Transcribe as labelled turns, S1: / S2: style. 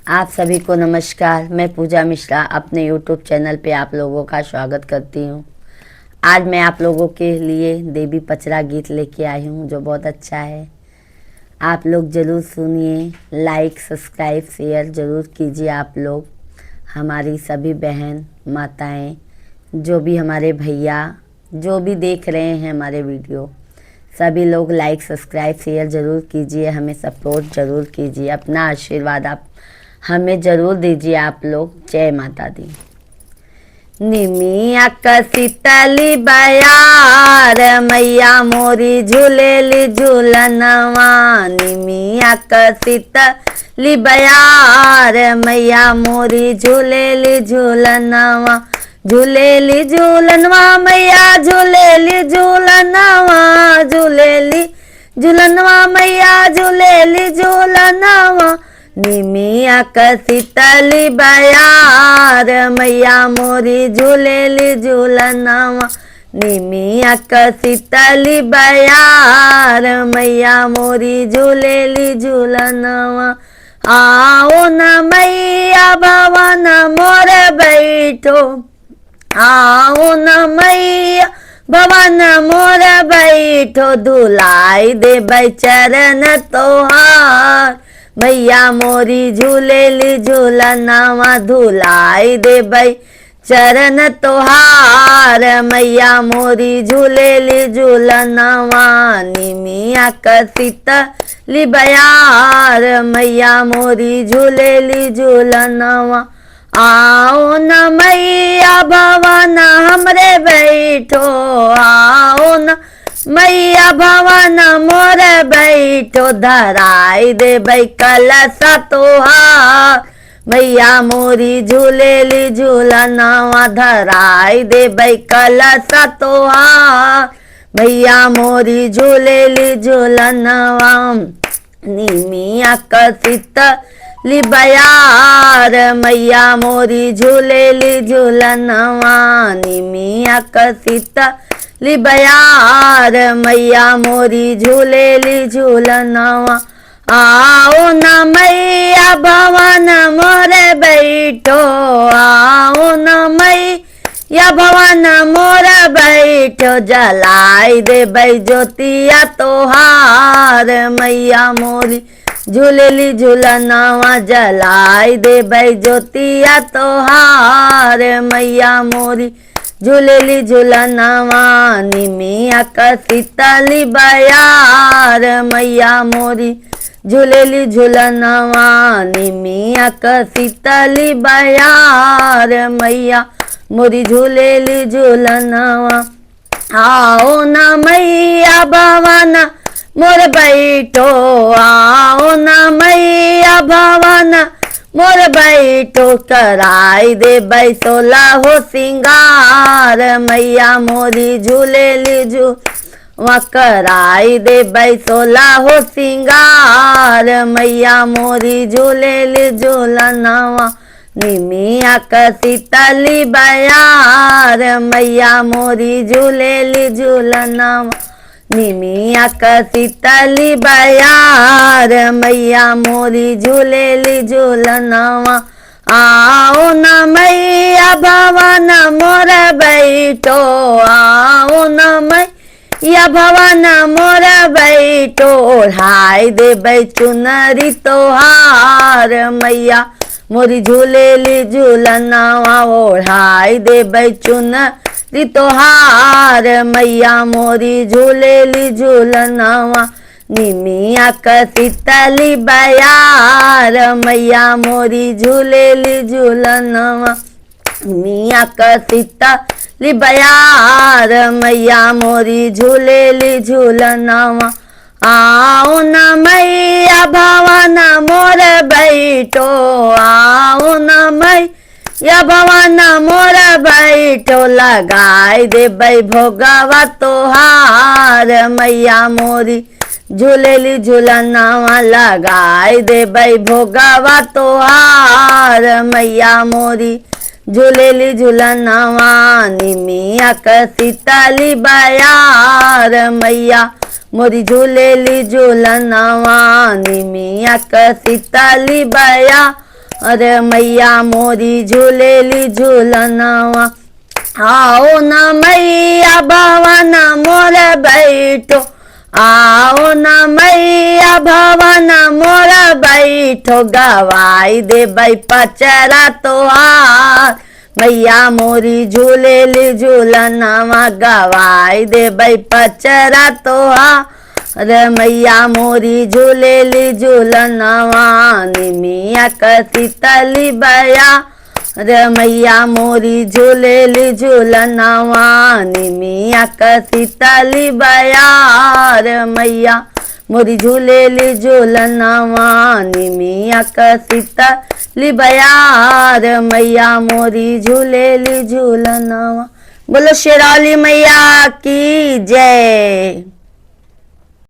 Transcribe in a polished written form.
S1: आप सभी को नमस्कार। मैं पूजा मिश्रा अपने YouTube चैनल पे आप लोगों का स्वागत करती हूँ। आज मैं आप लोगों के लिए देवी पचरा गीत लेके आई हूँ जो बहुत अच्छा है। आप लोग ज़रूर सुनिए, लाइक सब्सक्राइब शेयर ज़रूर कीजिए। आप लोग हमारी सभी बहन माताएं, जो भी हमारे भैया जो भी देख रहे हैं हमारे वीडियो, सभी लोग लाइक सब्सक्राइब शेयर ज़रूर कीजिए, हमें सपोर्ट ज़रूर कीजिए, अपना आशीर्वाद आप हमें ज़रूर दीजिए। आप लोग जय माता दी। निमिया शीतली बयार मैया मोरी झूलेली झूलनवा। निमिया शीतली बयार मैया मोरी झूलेली झूलनवा। झूलेली झूलनवा मैया झूलेली झूलनवा। झूलेली झूलनवा मैया झूलेली झूलनवा। निमिया शीतली बयार मैया मोरी झूलेली झूलनवा। निमिया शीतली बयार मैया मोरी झूलेली झूलनवा। आओ न मैया भवन मोर बैठो। आओ न मैया भवन मोर बैठो। धुलाई दे चरण तोहार मैया मोरी झूलेली झूलनवा। धुलाई दे चरण तोहार मैया मोरी झूलेली झूलनवा। निमिया शीतली बयार मैया मोरी झूलेली झूलनवा। आओ न मैया भवन हमरे बैठो। आओ न मैया भवन मोर बैठो। धराई दे कलशा तोहार मैया मोरी झूलेली झूलनवा। धराई दे कलशा तोहार मैया मोरी झूलेली झूलनवा। निमिया शीतली बयार मैया मोरी झूलेली झूलनवा। निमिया शीतली बयार मैया मोरी झूलेली झूलनवा। आओ न मैया भवन मोर बैठो। आओ न मैया भवन मोर बैठो। जलाई दे ज्योतिया तोहार मैया मोरी झूलेली झूलनवा। जलाई दे ज्योतिया तोहार मैया मोरी झूलेली झूलनवा। निमिया शीतली बयार मैया मोरी झूलेली झूलनवा। निमिया शीतली बयार मैया मोरी झूलेली झूलनवा। आओ न मैया भवन मोर बैठो। आओ न मैया भवन मोर बैठो। कराई दे 16 हो सिंगार मैया मोरी झूलेली झूलनवा। कराई दे 16 हो सिंगार मैया मोरी झूलेली झूलनवा। निमिया शीतली बयार मैया मोरी झूलेली झूलनवा। निमिया शीतली बयार मैया मोरी झूलेली झूलनवा। आओ न मैया भवन मोर बैठो। आओ न मैया भवन मोर बैठो। ओढ़ाई दे चुनरी तोहार मैया मोरी झूलेली झूलनवा। ओढ़ाई दे चुनरी तोहार मैया मोरी झूलेली झूलनवा। निमिया शीतली बयार मैया मोरी झूलेली झूलनवा। निमिया शीतली बयार मैया मोरी झूलेली झूलनवा। आओ न मैया भवन मोर बैठो। आओ न मैया भवन मोर बैठो। लगाई दे भोगवा तोहार मैया मोरी झूलेली झूलनवा। लगाई दे भोगवा तोहार मैया मोरी झूलेली झूलनवा। निमिया शीतली बयार मैया मोरी झूलेली झूलनवा। निमिया शीतली बया अरे मैया मोरी झूलेली झूलनवा, आओ न मैया भवन मोर बैठो, आओ न मैया भवन मोर बैठो, गवाई देबै पचरा तोहार, मैया मोरी झूलेली झूलनवा, गवाई देबै पचरा तोहार, अरे मैया मोरी झूलेली झूलनवा, निमिया कसी तली बया, अरे मैया मोरी झूलेली झूलनवा, निमिया कसी तली बया, अरे मैया मोरी झूलेली झूलनवा, निमिया कसी तली बया, अरे मैया मोरी झूलेली झूलनवा। बोलो शेरावाली मैया की जय।